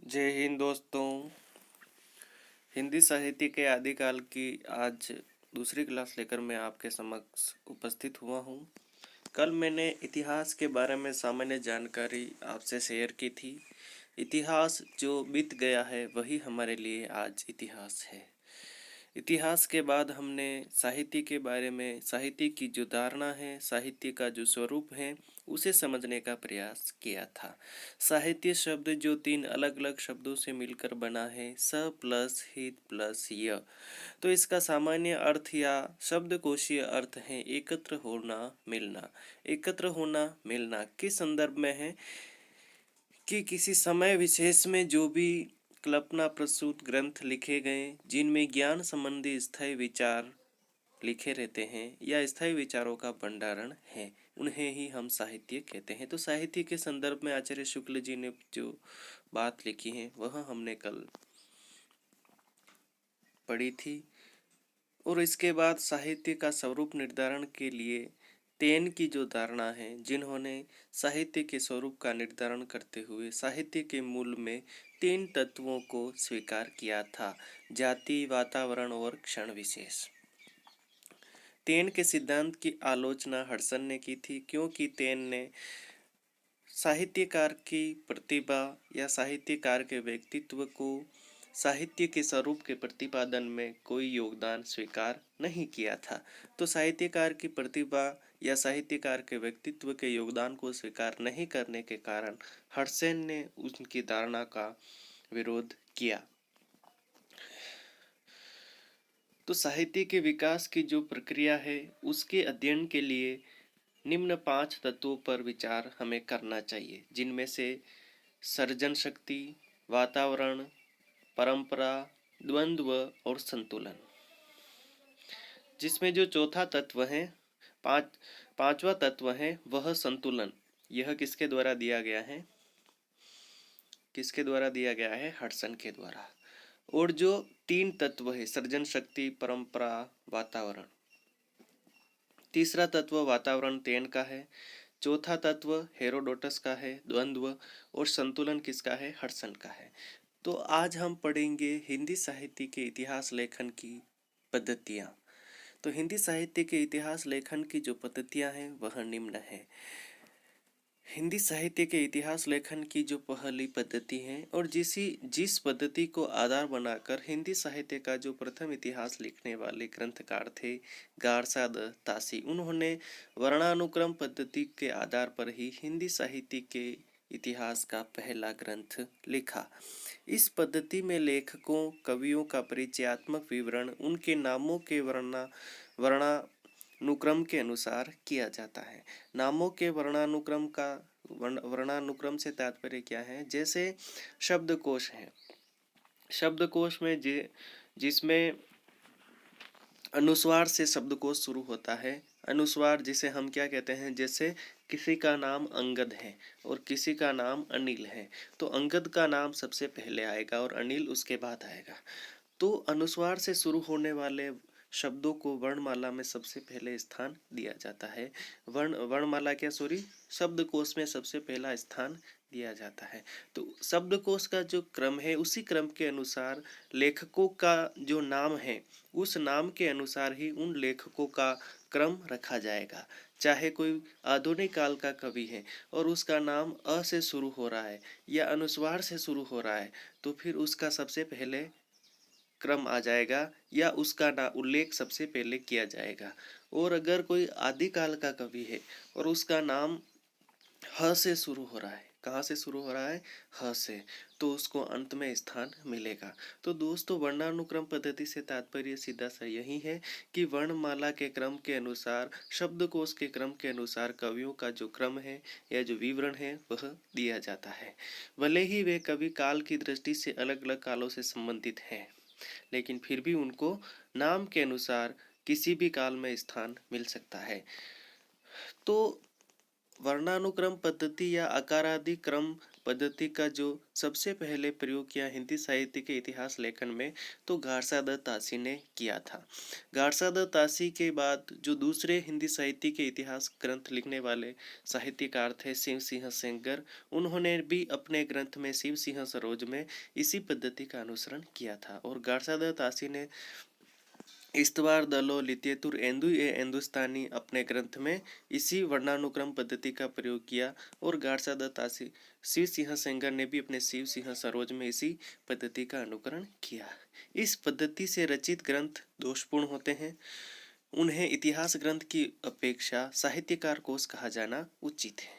जय हिंद दोस्तों। हिंदी साहित्य के आदिकाल की आज दूसरी क्लास लेकर मैं आपके समक्ष उपस्थित हुआ हूँ। कल मैंने इतिहास के बारे में सामान्य जानकारी आपसे शेयर की थी। इतिहास जो बीत गया है वही हमारे लिए आज इतिहास है। इतिहास के बाद हमने साहित्य के बारे में, साहित्य की जो धारणा है, साहित्य का जो स्वरूप है, उसे समझने का प्रयास किया था। साहित्य शब्द जो तीन अलग अलग शब्दों से मिलकर बना है, स प्लस हित प्लस य, तो इसका सामान्य अर्थ या शब्दकोशीय अर्थ है एकत्र होना, मिलना। एकत्र होना, मिलना किस संदर्भ में है कि किसी समय विशेष में जो भी कल्पना प्रसूत ग्रंथ लिखे गए जिनमें ज्ञान संबंधी स्थायी विचार लिखे रहते हैं या स्थायी विचारों का भंडारण है, उन्हें ही हम साहित्य कहते हैं। तो साहित्य के संदर्भ में आचार्य शुक्ल जी ने जो बात लिखी है वह हमने कल पढ़ी थी। और इसके बाद साहित्य का स्वरूप निर्धारण के लिए तेन की जो धारणा है, जिन्होंने साहित्य के स्वरूप का निर्धारण करते हुए साहित्य के मूल में तीन तत्वों को स्वीकार किया था: जाति, वातावरण और क्षण विशेष। तेन के सिद्धांत की आलोचना हडसन ने की थी, क्योंकि तेन ने साहित्यकार की प्रतिभा या साहित्यकार के व्यक्तित्व को साहित्य के स्वरूप के प्रतिपादन में कोई योगदान स्वीकार नहीं किया था। तो साहित्यकार की प्रतिभा या साहित्यकार के व्यक्तित्व के योगदान को स्वीकार नहीं करने के कारण हडसन ने उनकी धारणा का विरोध किया। तो साहित्य के विकास की जो प्रक्रिया है उसके अध्ययन के लिए निम्न 5 तत्वों पर विचार हमें करना चाहिए, जिनमें से सर्जन शक्ति, वातावरण, परंपरा, द्वंद्व और संतुलन। जिसमें जो चौथा तत्व है, पांचवा तत्व है, वह संतुलन। यह किसके द्वारा दिया गया है? किसके द्वारा दिया गया है? हडसन के द्वारा। और जो तीन तत्व है, सर्जन शक्ति, परंपरा, वातावरण। तीसरा तत्व वातावरण तेन का है। चौथा तत्व हेरोडोटस का है, द्वंद्व। और संतुलन किसका है? हडसन का है। तो आज हम पढ़ेंगे हिंदी साहित्य के इतिहास लेखन की पद्धतियाँ। तो हिंदी साहित्य के इतिहास लेखन की जो पद्धतियाँ हैं वह निम्न है। हिंदी साहित्य के इतिहास लेखन की जो पहली पद्धति है और जिस पद्धति को आधार बनाकर हिंदी साहित्य का जो प्रथम इतिहास लिखने वाले ग्रंथकार थे गारसा द तासी, उन्होंने वर्णानुक्रम पद्धति के आधार पर ही हिंदी साहित्य के इतिहास का पहला ग्रंथ लिखा। इस पद्धति में लेखकों, कवियों का परिचयात्मक विवरण उनके नामों के वर्णानुक्रम के अनुसार किया जाता है। नामों के वर्णानुक्रम से तात्पर्य क्या है? जैसे शब्दकोश है, शब्दकोश में जिसमें अनुस्वार से शब्दकोश शुरू होता है। अनुस्वार जिसे हम क्या कहते हैं? जैसे किसी का नाम अंगद है और किसी का नाम अनिल है, तो अंगद का नाम सबसे पहले आएगा और अनिल उसके बाद आएगा। तो अनुस्वार से शुरू होने वाले शब्दों को वर्णमाला में सबसे पहले स्थान दिया जाता है। वर्णमाला क्या, सॉरी, शब्दकोश में सबसे पहला स्थान दिया जाता है। तो शब्दकोश का जो क्रम है उसी क्रम के अनुसार लेखकों का जो नाम है उस नाम के अनुसार ही उन लेखकों का क्रम रखा जाएगा। चाहे कोई आधुनिक काल का कवि है और उसका नाम अ से शुरू हो रहा है या अनुस्वार से शुरू हो रहा है, तो फिर उसका सबसे पहले क्रम आ जाएगा या उसका उल्लेख सबसे पहले किया जाएगा। और अगर कोई आदिकाल का कवि है और उसका नाम ह से शुरू हो रहा है, कहाँ से शुरू हो रहा है? ह से, तो उसको अंत में स्थान मिलेगा। तो दोस्तों, वर्णानुक्रम पद्धति से तात्पर्य सीधा सा यही है कि वर्णमाला के क्रम के अनुसार, शब्दकोश के क्रम के अनुसार कवियों का जो क्रम है या जो विवरण है वह दिया जाता है। भले ही वे कवि काल की दृष्टि से अलग अलग कालों से संबंधित हैं, लेकिन फिर भी उनको नाम के अनुसार किसी भी काल में स्थान मिल सकता है। तो वर्णानुक्रम पद्धति या आकारादि क्रम पद्धति का जो सबसे पहले प्रयोग किया हिंदी साहित्य के इतिहास लेखन में, तो गारसा दत्त तासी ने किया था। गारसा दत्त तासी के बाद जो दूसरे हिंदी साहित्य के इतिहास ग्रंथ लिखने वाले साहित्यकार थे शिव सिंह सेंगर, उन्होंने भी अपने ग्रंथ में शिव सिंह सरोज में इसी पद्धति का अनुसरण किया था। और गारसा दत्त तासी ने इस्तवार दलो लित्यतुर एंदु ए हिंदुस्तानी अपने ग्रंथ में इसी वर्णानुक्रम पद्धति का प्रयोग किया। और गारसा दत्त तासी शिव सिंह सेंगर ने भी अपने शिव सिंह सरोज में इसी पद्धति का अनुकरण किया। इस पद्धति से रचित ग्रंथ दोषपूर्ण होते हैं, उन्हें इतिहास ग्रंथ की अपेक्षा साहित्यकार कोश कहा जाना उचित है।